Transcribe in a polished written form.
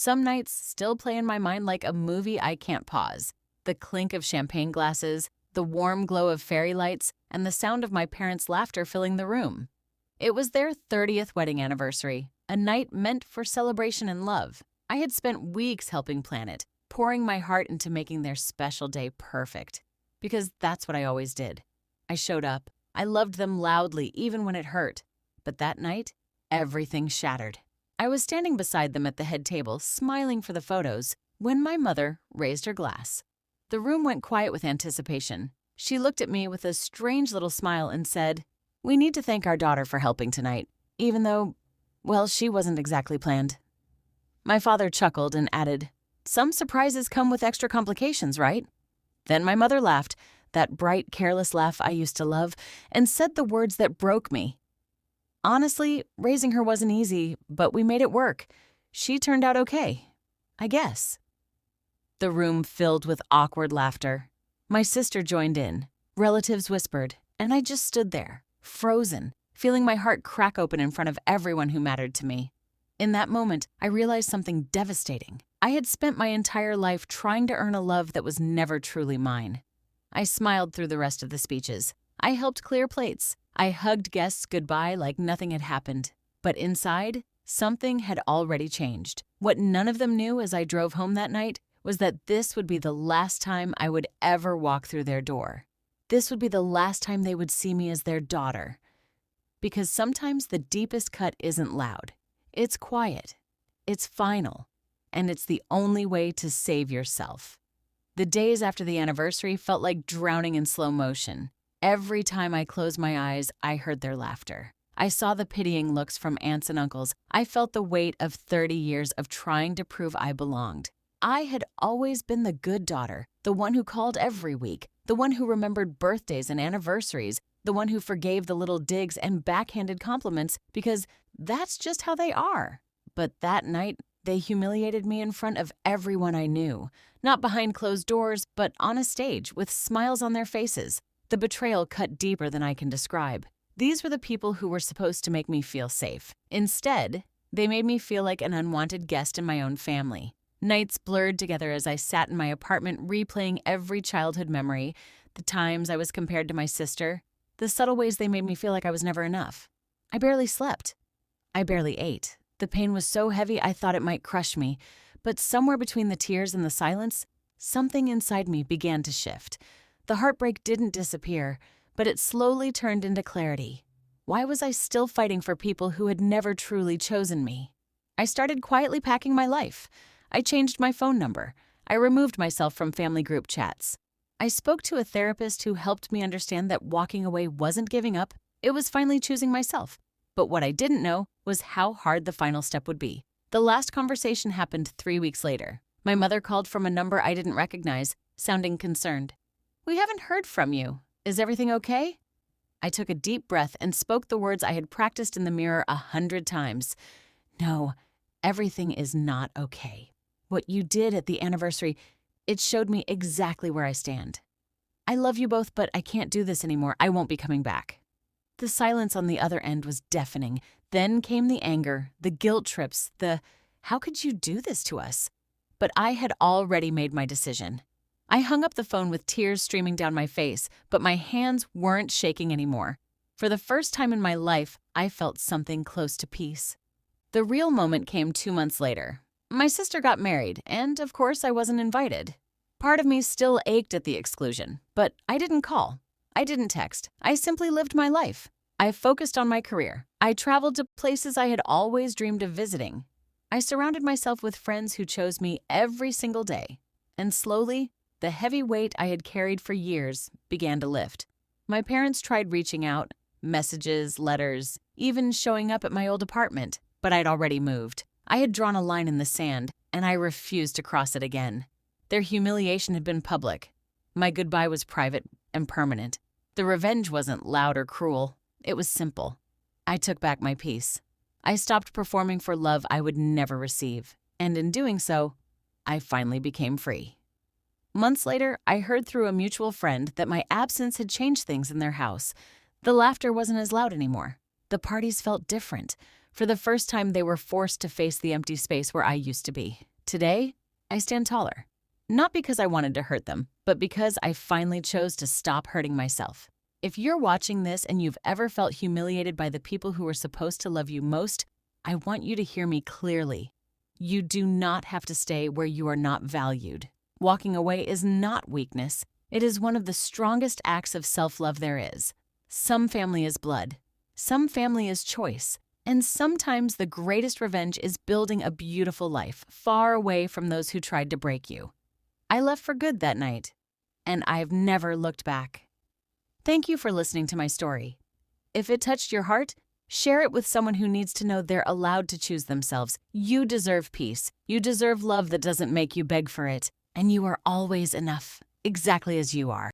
Some nights still play in my mind like a movie I can't pause. The clink of champagne glasses, the warm glow of fairy lights, and the sound of my parents' laughter filling the room. It was their 30th wedding anniversary, a night meant for celebration and love. I had spent weeks helping plan it, pouring my heart into making their special day perfect. Because that's what I always did. I showed up. I loved them loudly, even when it hurt. But that night, everything shattered. I was standing beside them at the head table, smiling for the photos, when my mother raised her glass. The room went quiet with anticipation. She looked at me with a strange little smile and said, "We need to thank our daughter for helping tonight, even though, well, she wasn't exactly planned." My father chuckled and added, "Some surprises come with extra complications, right?" Then my mother laughed, that bright, careless laugh I used to love, and said the words that broke me. Honestly, raising her wasn't easy, but we made it work. She turned out okay, I guess. The room filled with awkward laughter. My sister joined in. Relatives whispered, and I just stood there, frozen, feeling my heart crack open in front of everyone who mattered to me. In that moment, I realized something devastating. I had spent my entire life trying to earn a love that was never truly mine. I smiled through the rest of the speeches. I helped clear plates. I hugged guests goodbye like nothing had happened. But inside, something had already changed. What none of them knew as I drove home that night was that this would be the last time I would ever walk through their door. This would be the last time they would see me as their daughter. Because sometimes the deepest cut isn't loud. It's quiet. It's final. And it's the only way to save yourself. The days after the anniversary felt like drowning in slow motion. Every time I closed my eyes, I heard their laughter. I saw the pitying looks from aunts and uncles. I felt the weight of 30 years of trying to prove I belonged. I had always been the good daughter, the one who called every week, the one who remembered birthdays and anniversaries, the one who forgave the little digs and backhanded compliments because that's just how they are. But that night, they humiliated me in front of everyone I knew, not behind closed doors, but on a stage with smiles on their faces. The betrayal cut deeper than I can describe. These were the people who were supposed to make me feel safe. Instead, they made me feel like an unwanted guest in my own family. Nights blurred together as I sat in my apartment replaying every childhood memory, the times I was compared to my sister, the subtle ways they made me feel like I was never enough. I barely slept. I barely ate. The pain was so heavy I thought it might crush me, but somewhere between the tears and the silence, something inside me began to shift. The heartbreak didn't disappear, but it slowly turned into clarity. Why was I still fighting for people who had never truly chosen me? I started quietly packing my life. I changed my phone number. I removed myself from family group chats. I spoke to a therapist who helped me understand that walking away wasn't giving up, it was finally choosing myself. But what I didn't know was how hard the final step would be. The last conversation happened 3 weeks later. My mother called from a number I didn't recognize, sounding concerned. "We haven't heard from you. Is everything okay?" I took a deep breath and spoke the words I had practiced in the mirror 100 times. "No, everything is not okay. What you did at the anniversary, it showed me exactly where I stand. I love you both, but I can't do this anymore. I won't be coming back." The silence on the other end was deafening. Then came the anger, the guilt trips, the, "How could you do this to us?" But I had already made my decision. I hung up the phone with tears streaming down my face, but my hands weren't shaking anymore. For the first time in my life, I felt something close to peace. The real moment came 2 months later. My sister got married, and of course I wasn't invited. Part of me still ached at the exclusion, but I didn't call. I didn't text. I simply lived my life. I focused on my career. I traveled to places I had always dreamed of visiting. I surrounded myself with friends who chose me every single day. And slowly, the heavy weight I had carried for years began to lift. My parents tried reaching out, messages, letters, even showing up at my old apartment, but I'd already moved. I had drawn a line in the sand, and I refused to cross it again. Their humiliation had been public. My goodbye was private and permanent. The revenge wasn't loud or cruel. It was simple. I took back my peace. I stopped performing for love I would never receive, and in doing so, I finally became free. Months later, I heard through a mutual friend that my absence had changed things in their house. The laughter wasn't as loud anymore. The parties felt different. For the first time, they were forced to face the empty space where I used to be. Today, I stand taller. Not because I wanted to hurt them, but because I finally chose to stop hurting myself. If you're watching this and you've ever felt humiliated by the people who are supposed to love you most, I want you to hear me clearly. You do not have to stay where you are not valued. Walking away is not weakness. It is one of the strongest acts of self-love there is. Some family is blood. Some family is choice. And sometimes the greatest revenge is building a beautiful life far away from those who tried to break you. I left for good that night, and I've never looked back. Thank you for listening to my story. If it touched your heart, share it with someone who needs to know they're allowed to choose themselves. You deserve peace. You deserve love that doesn't make you beg for it. And you are always enough, exactly as you are.